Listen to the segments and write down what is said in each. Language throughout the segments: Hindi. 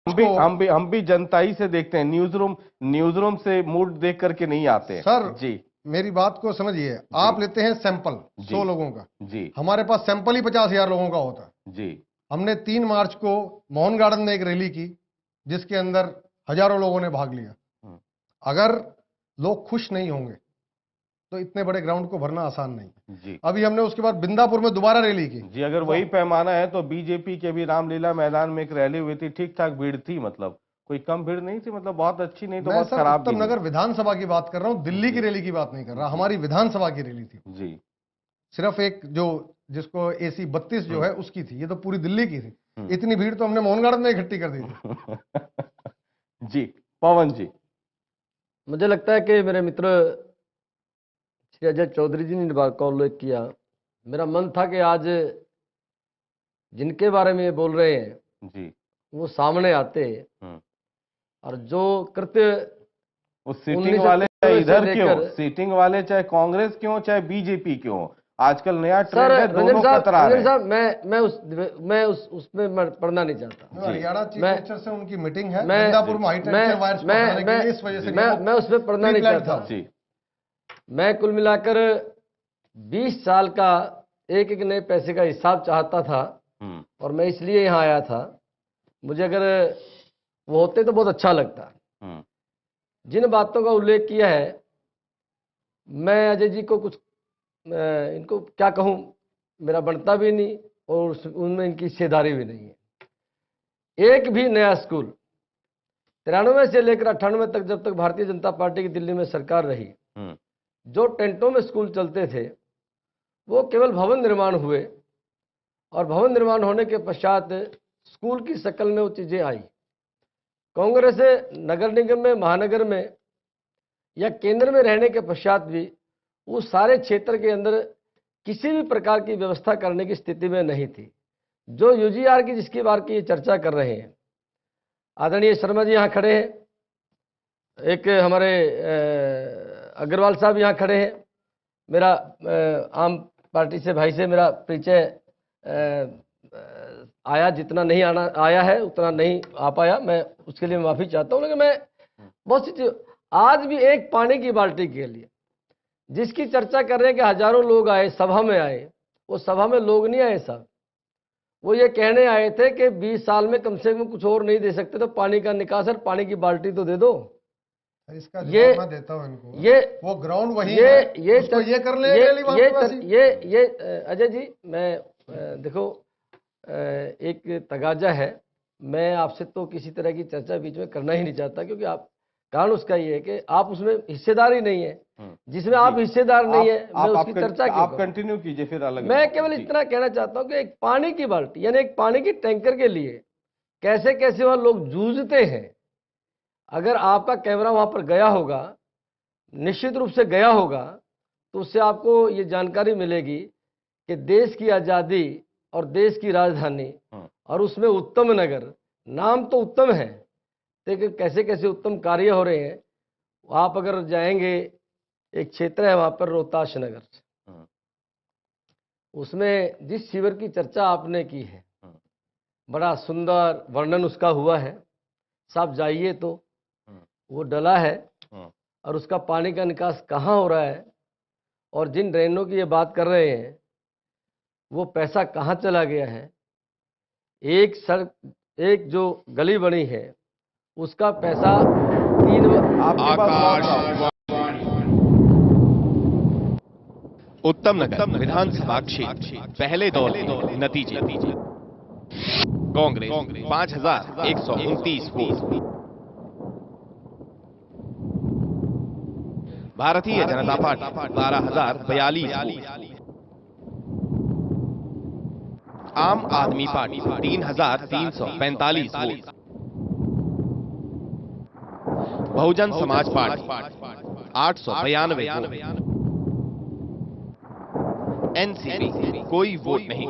हम भी जनता ही से देखते हैं, न्यूज रूम से मूड देख करके नहीं आते सर जी। मेरी बात को समझिए, आप लेते हैं सैंपल 100 लोगों का जी हमारे पास सैंपल ही 50,000 लोगों का होता है जी। हमने 3 मार्च को मोहन गार्डन में एक रैली की जिसके अंदर हजारों लोगों ने भाग लिया। अगर लोग खुश नहीं होंगे तो इतने बड़े ग्राउंड को भरना आसान नहीं है जी। अभी हमने उसके बाद बिंदापुर में दोबारा रैली की जी, अगर वही पैमाना है तो बीजेपी के भी रामलीला मैदान में एक रैली हुई थी, ठीक ठाक भीड़ थी, मतलब कोई कम भीड़ नहीं थी, मतलब बहुत अच्छी नहीं तो मैं बहुत सर खराब भी उत्तम नहीं। नगर विधानसभा की बात कर रहा हूं, दिल्ली की रैली की बात नहीं कर रहा। हमारी विधानसभा की रैली थी जी। सिर्फ एक जो जिसको AC 32 जो है उसकी थी, ये तो पूरी दिल्ली की थी। इतनी भीड़ तो हमने मोहन गार्डन में इकट्ठी कर दी थी। जी पवन जी। मुझे लगता है कि मेरे मित्र श्री अजय चौधरी जी ने बात का उल्लेख किया। मेरा मन था कि आज जिनके बारे में ये बोल रहे हैं जी। वो सामने आते और जो कृत्य वो सीटिंग वाले 1991 से इधर क्यों, लेकर सीटिंग वाले चाहे कांग्रेस क्यों चाहे बीजेपी क्यों, आजकल नया सर ट्रेंड है, दोनों कतरा रहे हैं। साहब मैं उसमें पढ़ना नहीं चाहता। हरियाणा चीफ मिनिस्टर से उनकी मीटिंग है, मैं बिंदापुर में हाईटेंशन वायर्स पहुंचाने के लिए, इस वजह से मैं उसमें पढ़ना नहीं चाहता। जी। मैं कुल मिलाकर 20 साल का एक एक नए पैसे का हिसाब चाहता था और मैं इसलिए यहाँ आया था। मुझे अगर वो होते तो बहुत अच्छा लगता। जिन बातों का उल्लेख किया है, मैं अजय जी को कुछ इनको क्या कहूँ, मेरा बनता भी नहीं और उनमें इनकी हिस्सेदारी भी नहीं है। एक भी नया स्कूल 93 से लेकर 98 तक, जब तक भारतीय जनता पार्टी की दिल्ली में सरकार रही, जो टेंटों में स्कूल चलते थे वो केवल भवन निर्माण हुए और भवन निर्माण होने के पश्चात स्कूल की शक्ल में वो चीज़ें आई। कांग्रेस नगर निगम में, महानगर में या केंद्र में रहने के पश्चात भी उस सारे क्षेत्र के अंदर किसी भी प्रकार की व्यवस्था करने की स्थिति में नहीं थी। जो UGR की जिसकी बार की चर्चा कर रहे हैं, आदरणीय शर्मा जी यहाँ खड़े हैं, एक हमारे अग्रवाल साहब यहाँ खड़े हैं, मेरा आम पार्टी से भाई से मेरा परिचय आया, जितना नहीं आया है उतना नहीं आ पाया, मैं उसके लिए माफ़ी चाहता हूँ। लेकिन मैं बहुत सी चीज़, आज भी एक पानी की बाल्टी के लिए जिसकी चर्चा कर रहे हैं कि हजारों लोग आए, सभा में आए, वो सभा में लोग नहीं आए साहब, वो ये कहने आए थे कि 20 साल में कम से कम कुछ और नहीं दे सकते तो पानी का निकास और पानी की बाल्टी तो दे दो। इसका जवाब मैं देता हूं इनको। वो ग्राउंड वही है, उसको ये कर ले ये अजय जी, मैं देखो एक तगाजा है, मैं आपसे तो किसी तरह की चर्चा बीच में करना ही नहीं चाहता, क्योंकि आप कारण उसका ये है कि आप उसमें हिस्सेदार ही नहीं है, जिसमें आप हिस्सेदार नहीं है, मैं उसकी चर्चा क्यों आप कंटिन्यू कीजिए फिर अलग। मैं केवल इतना कहना चाहता हूं कि एक पानी की बाल्टी यानी एक पानी की टैंकर के लिए कैसे कैसे वहां लोग जूझते हैं। अगर आपका कैमरा वहां पर गया होगा, निश्चित रूप से गया होगा, तो उससे आपको ये जानकारी मिलेगी कि देश की आज़ादी और देश की राजधानी और उसमें उत्तम नगर, नाम तो उत्तम है लेकिन कैसे कैसे उत्तम कार्य हो रहे हैं। आप अगर जाएंगे, एक क्षेत्र है वहाँ पर रोहताश नगर, उसमें जिस शिविर की चर्चा आपने की है, बड़ा सुंदर वर्णन उसका हुआ है। साहब जाइए तो वो डला है और उसका पानी का निकास कहाँ हो रहा है, और जिन ड्रेनों की ये बात कर रहे हैं वो पैसा कहाँ चला गया है। एक सड़क, एक जो गली बनी है उसका पैसा 3 उत्तम नगर विधानसभा क्षेत्र पहले दौर के नतीजे। Congress 5,129 vote, Bharatiya Janata party 12,042 vote, आम आदमी party 3,345 vote, Bahujan Samaj party 892 vote, NCP कोई वोट नहीं,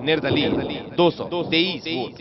निर्दलीय 223 वोट।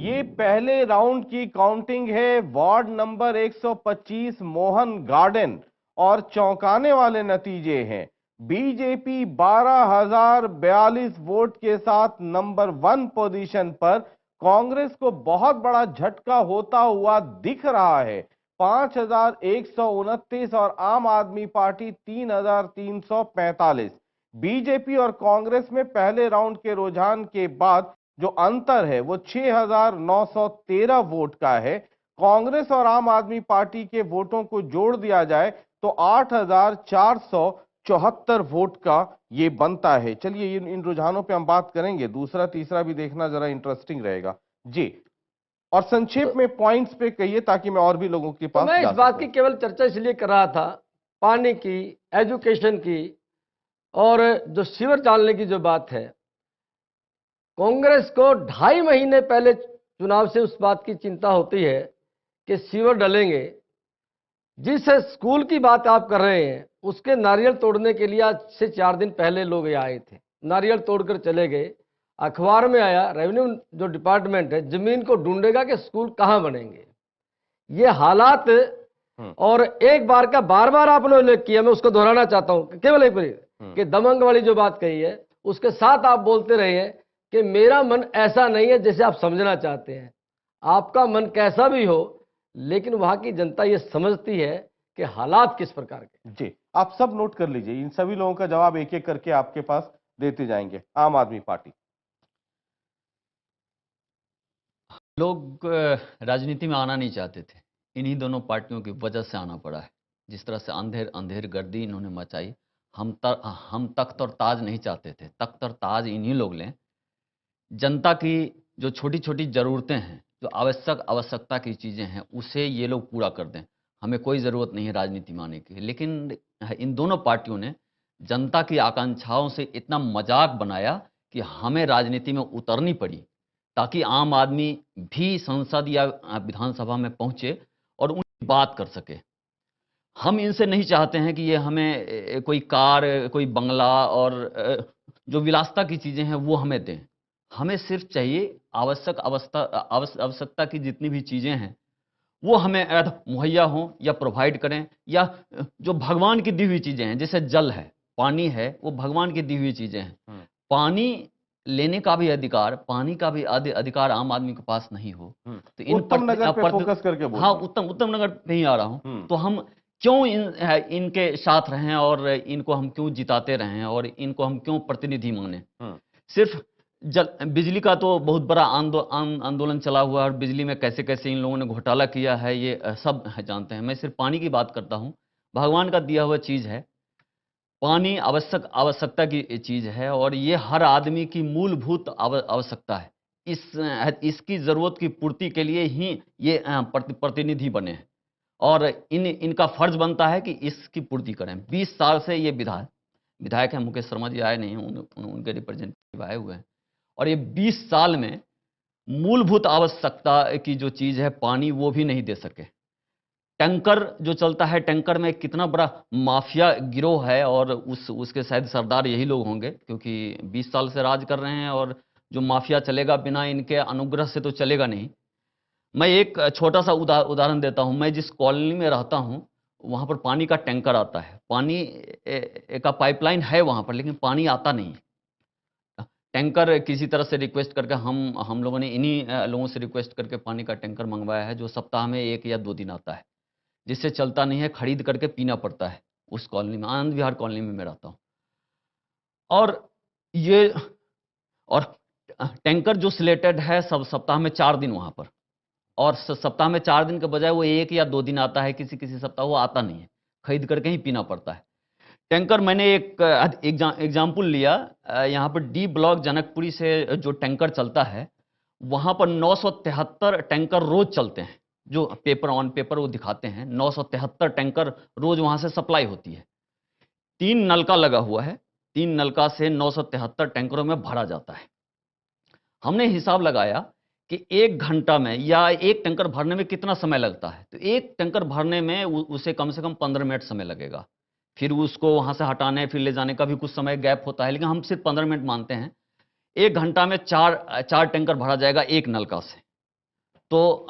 ये पहले राउंड की काउंटिंग है, वार्ड नंबर 125 मोहन गार्डन, और चौंकाने वाले नतीजे हैं। बीजेपी 12,042 वोट के साथ नंबर 1 पोजीशन पर। कांग्रेस को बहुत बड़ा झटका होता हुआ दिख रहा है, 5,129 और आम आदमी पार्टी 3,345। बीजेपी और कांग्रेस में पहले राउंड के रुझान के बाद जो अंतर है वो 6,913 वोट का है। कांग्रेस और आम आदमी पार्टी के वोटों को जोड़ दिया जाए तो 8,474 वोट का ये बनता है। चलिए इन रुझानों पे हम बात करेंगे, दूसरा तीसरा भी देखना जरा इंटरेस्टिंग रहेगा जी। और संक्षेप में पॉइंट्स पे कहिए ताकि मैं और भी लोगों के पास मैं जा इस बात सकूं। की केवल चर्चा इसलिए कर रहा था, पानी की, एजुकेशन की और जो सीवर डालने की जो बात है, कांग्रेस को 2.5 महीने पहले चुनाव से उस बात की चिंता होती है कि सीवर डलेंगे। जिस स्कूल की बात आप कर रहे हैं उसके नारियल तोड़ने के लिए आज से 4 दिन पहले लोग यहाँ आए थे, नारियल तोड़कर चले गए। अखबार में आया, रेवेन्यू जो डिपार्टमेंट है जमीन को ढूंढेगा कि स्कूल कहाँ बनेंगे। ये हालात और एक बार का बार बार आपने उल्लेख किया, मैं उसको दोहराना चाहता हूं केवल एक बार कि दबंग वाली जो बात कही है उसके साथ आप बोलते रहे हैं कि मेरा मन ऐसा नहीं है जैसे आप समझना चाहते हैं। आपका मन कैसा भी हो, लेकिन वहां की जनता ये समझती है कि हालात किस प्रकार के। जी, आप सब नोट कर लीजिए, इन सभी लोगों का जवाब एक एक करके आपके पास देते जाएंगे। आम आदमी पार्टी। लोग राजनीति में आना नहीं चाहते थे, इन्हीं दोनों पार्टियों की वजह से आना पड़ा है। जिस तरह से अंधेर अंधेर गर्दी इन्होंने मचाई, हम तख्त और ताज नहीं चाहते थे, तख्त और ताज इन्हीं लोग लें। जनता की जो छोटी छोटी ज़रूरतें हैं, जो आवश्यकता की चीज़ें हैं, उसे ये लोग पूरा कर दें। हमें कोई ज़रूरत नहीं है राजनीति में आने की। लेकिन इन दोनों पार्टियों ने जनता की आकांक्षाओं से इतना मजाक बनाया कि हमें राजनीति में उतरनी पड़ी, ताकि आम आदमी भी संसद या विधानसभा में पहुंचे और उनकी बात कर सके। हम इनसे नहीं चाहते हैं कि ये हमें कोई कार, कोई बंगला और जो विलासिता की चीज़ें हैं वो हमें दें। हमें सिर्फ चाहिए आवश्यकता की जितनी भी चीज़ें हैं वो हमें मुहैया हों या प्रोवाइड करें, या जो भगवान की दी हुई चीज़ें हैं, जैसे जल है, पानी है, वो भगवान की दी हुई चीज़ें हैं। पानी लेने का भी अधिकार, पानी का भी अधिकार आम आदमी के पास नहीं हो तो इन उत्तम नगर पे फोकस करके बोलिए। हाँ, उत्तम नगर पे ही आ रहा हूँ। तो हम क्यों इनके साथ रहें और इनको हम क्यों जिताते रहें और इनको हम क्यों प्रतिनिधि माने। सिर्फ बिजली का तो बहुत बड़ा आंदोलन चला हुआ है और बिजली में कैसे कैसे इन लोगों ने घोटाला किया है ये सब जानते हैं। मैं सिर्फ पानी की बात करता हूँ। भगवान का दिया हुआ चीज़ है पानी, आवश्यकता की चीज़ है और ये हर आदमी की मूलभूत आवश्यकता है। इसकी ज़रूरत की पूर्ति के लिए ही ये प्रतिनिधि बने हैं और इनका फर्ज बनता है कि इसकी पूर्ति करें। 20 साल से ये विधायक हैं, मुकेश शर्मा जी आए नहीं, उनके रिप्रेजेंटेटिव आए हुए हैं और ये 20 साल में मूलभूत आवश्यकता की जो चीज़ है पानी, वो भी नहीं दे सके। टैंकर जो चलता है, टैंकर में कितना बड़ा माफिया गिरोह है और उसके शायद सरदार यही लोग होंगे, क्योंकि 20 साल से राज कर रहे हैं और जो माफिया चलेगा बिना इनके अनुग्रह से तो चलेगा नहीं। मैं एक छोटा सा उदाहरण देता हूं। मैं जिस कॉलोनी में रहता हूं वहां पर पानी का टैंकर आता है, पानी का पाइपलाइन है वहां पर, लेकिन पानी आता नहीं। टैंकर किसी तरह से रिक्वेस्ट करके हम लोगों ने इन्हीं लोगों से रिक्वेस्ट करके पानी का टैंकर मंगवाया है, जो सप्ताह में 1 या 2 दिन आता है, जिससे चलता नहीं है, खरीद करके पीना पड़ता है। उस कॉलोनी में, आनंद विहार कॉलोनी में मैं रहता हूँ। और टैंकर जो सिलेक्टेड है सब सप्ताह में 4 दिन वहाँ पर, और सप्ताह में 4 दिन के बजाय वो 1 या 2 दिन आता है, किसी सप्ताह वो आता नहीं है, खरीद करके ही पीना पड़ता है। टैंकर मैंने एक एग्जाम्पल लिया, यहाँ पर डी ब्लॉक जनकपुरी से जो टैंकर चलता है वहाँ पर 973 टैंकर रोज चलते हैं, जो ऑन पेपर वो दिखाते हैं। 973 टैंकर रोज वहाँ से सप्लाई होती है। 3 नलका लगा हुआ है, 3 नलका से 973 टैंकरों में भरा जाता है। हमने हिसाब लगाया कि 1 घंटा में या एक टैंकर भरने में कितना समय लगता है, तो एक टैंकर भरने में उसे कम से कम 15 मिनट समय लगेगा। फिर उसको वहाँ से हटाने फिर ले जाने का भी कुछ समय गैप होता है, लेकिन हम सिर्फ 15 मिनट मानते हैं। 1 घंटा में 4 टैंकर भरा जाएगा एक नलका से। तो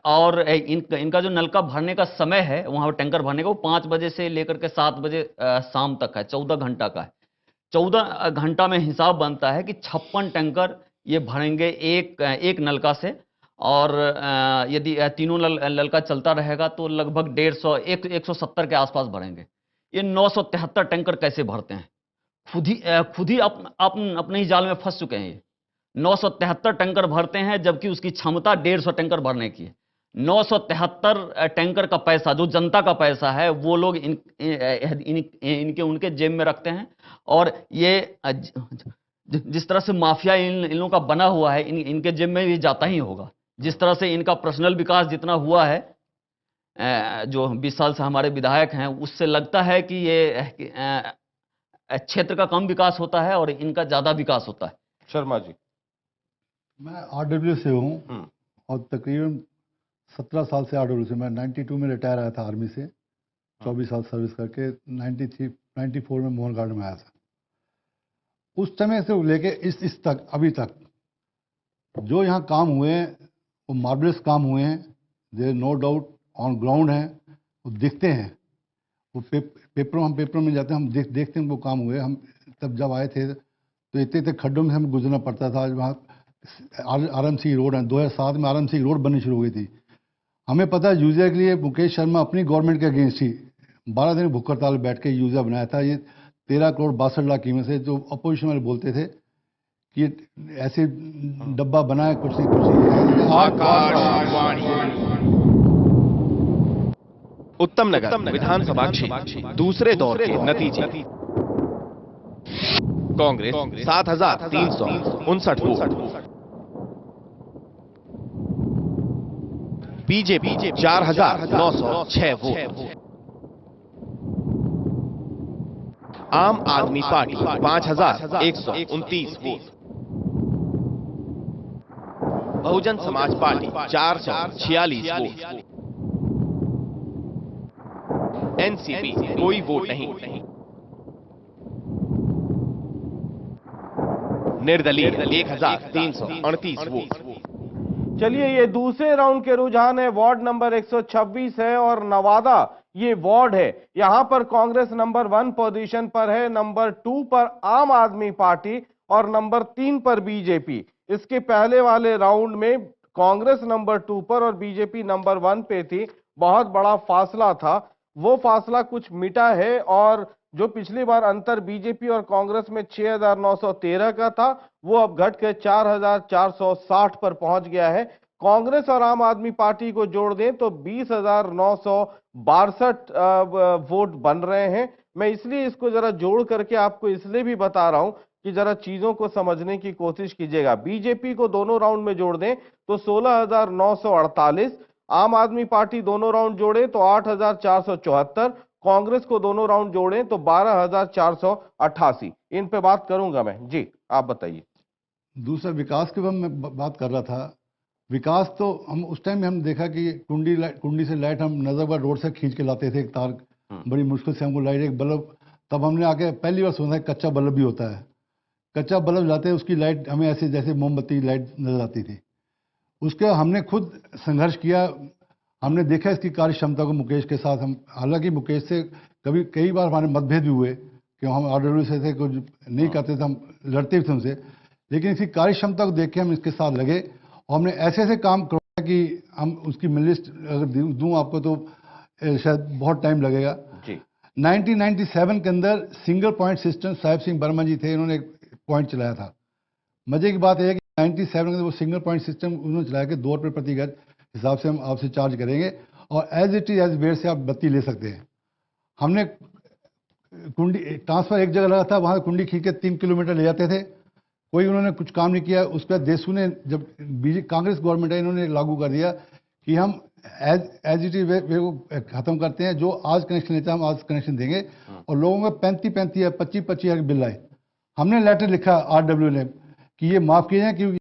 और इनका जो नलका भरने का समय है, वहां टैंकर भरने का, वो 5 बजे से लेकर के 7 बजे शाम तक है, 14 घंटा का है। 14 घंटा में हिसाब बनता है कि 56 टैंकर ये भरेंगे एक नलका से। और यदि तीनों नलका चलता रहेगा तो लगभग 170 के आसपास भरेंगे। ये 973 टैंकर कैसे भरते हैं? खुद ही अपने ही जाल में फंस चुके हैं। ये 973 टैंकर भरते हैं, जबकि उसकी क्षमता 150 टैंकर भरने की है। 973 टैंकर का पैसा, जो जनता का पैसा है, वो लोग इनके उनके जेब में रखते हैं। और ये जिस तरह से माफिया इन लोगों का बना हुआ है, इनके जेब में भी जाता ही होगा। जिस तरह से इनका पर्सनल विकास जितना हुआ है, जो 20 साल से हमारे विधायक हैं, उससे लगता है कि ये क्षेत्र का कम विकास होता है और इनका ज्यादा विकास होता है। शर्मा जी। मैं आरडब्ल्यू से हूँ और तकरीबन 17 साल से आरडब्ल्यू से। मैं 92 में रिटायर आया था आर्मी से, 24 साल सर्विस करके 94 में मोहन गार्डन में आया था। उस समय से लेके इस तक, अभी तक जो यहाँ काम हुए हैं वो मार्वलस काम हुए हैं। There no doubt, on ground हैं, वो दिखते हैं। वो हम पेपरों में जाते हैं, हम देखते हैं वो काम हुए। हम तब जब आए थे तो इतने खड्डों में हमें गुजरना पड़ता था। वहाँ आरएमसी रोड है, 2007 में आरएमसी रोड बननी शुरू हो गई थी। हमें पता है यूजिया के लिए मुकेश शर्मा अपनी गवर्नमेंट के अगेंस्ट ही 12 दिन भूख हड़ताल बैठ के यूजिया बनाया था। ये 13 करोड़ 62 लाख कीमत से, जो अपोजिशन वाले बोलते थे कि ऐसे डब्बा बनाए कुछ नहीं। उत्तम नगर विधानसभा क्षेत्र दूसरे दौर के नतीजे। कांग्रेस 7,359 वोट, बीजेपी 4,906 वोट, आम आदमी party 5,129 vote, Bahujan Samaj party 446 vote, NCP कोई वोट नहीं, निर्दलीय 1,338 वोट। चलिए, ये दूसरे राउंड के रुझान है। वार्ड नंबर 126 है और नवादा ये वार्ड है। यहां पर कांग्रेस नंबर 1 पोजीशन पर है, नंबर 2 पर आम आदमी पार्टी और नंबर 3 पर बीजेपी। इसके पहले वाले राउंड में कांग्रेस नंबर 2 पर और बीजेपी नंबर 1 पे थी। बहुत बड़ा फासला था, वो फासला कुछ मिटा है और जो पिछली बार अंतर बीजेपी और कांग्रेस में 6,913 का था, वो अब घट के 4,460 पर पहुंच गया है। कांग्रेस और आम आदमी पार्टी को जोड़ दें तो 20,962 वोट बन रहे हैं। मैं इसलिए इसको जरा जोड़ करके आपको इसलिए भी बता रहा हूं कि जरा चीजों को समझने की कोशिश कीजिएगा। बीजेपी को दोनों राउंड में जोड़ दें तो 16,948, आम आदमी पार्टी दोनों राउंड जोड़े तो 8,474, कांग्रेस को दोनों राउंड जोड़ें तो 12,488। इन पे बात करूंगा मैं। जी, आप बताइए। दूसरा विकास के मैं बात कर रहा था। विकास तो हम उस टाइम में हम देखा कि कुंडी से लाइट हम नजरबाद रोड से खींच के लाते थे, एक तार, बड़ी मुश्किल से हमको लाइट, एक बल्ब। तब हमने आके पहली बार सुना है कच्चा बल्ब भी होता है। कच्चा बल्ब लाते हैं, उसकी लाइट हमें ऐसे जैसे मोमबत्ती लाइट नजर आती थी। उसके हमने खुद संघर्ष किया, हमने देखा इसकी कार्य क्षमता को मुकेश के साथ। हम हालांकि मुकेश से कई बार हमारे मतभेद भी हुए कि हम आरडब्ल्यू से थे, कुछ नहीं करते थे, हम लड़ते भी थे उनसे, लेकिन इसकी कार्य क्षमता को देख के हम इसके साथ लगे और हमने ऐसे ऐसे काम करवाया कि हम उसकी लिस्ट अगर दूं आपको तो शायद बहुत टाइम लगेगा। 1997 के अंदर single point system Sahib Singh Verma ji थे, इन्होंने एक पॉइंट चलाया था। मजे की बात है कि 97 के अंदर वो सिंगल पॉइंट सिस्टम उन्होंने चलाया कि 2 रुपये प्रति गज हिसाब से हम आपसे चार्ज करेंगे और as it is as where से आप बत्ती ले सकते हैं। हमने कुंडी ट्रांसफर एक जगह लगा था, वहाँ कुंडी खींच के 3 किलोमीटर ले जाते थे, कोई उन्होंने कुछ काम नहीं किया। उसके बाद देशू ने, जब कांग्रेस गवर्नमेंट है, इन्होंने लागू कर दिया कि हम एज इट इज वे को खत्म करते हैं, जो आज कनेक्शन लेता है हम आज कनेक्शन देंगे। और लोगों का 35-35 या 25-25 बिल आए। हमने लेटर लिखा आरडब्ल्यू ने कि ये माफ़ किए जाए, क्योंकि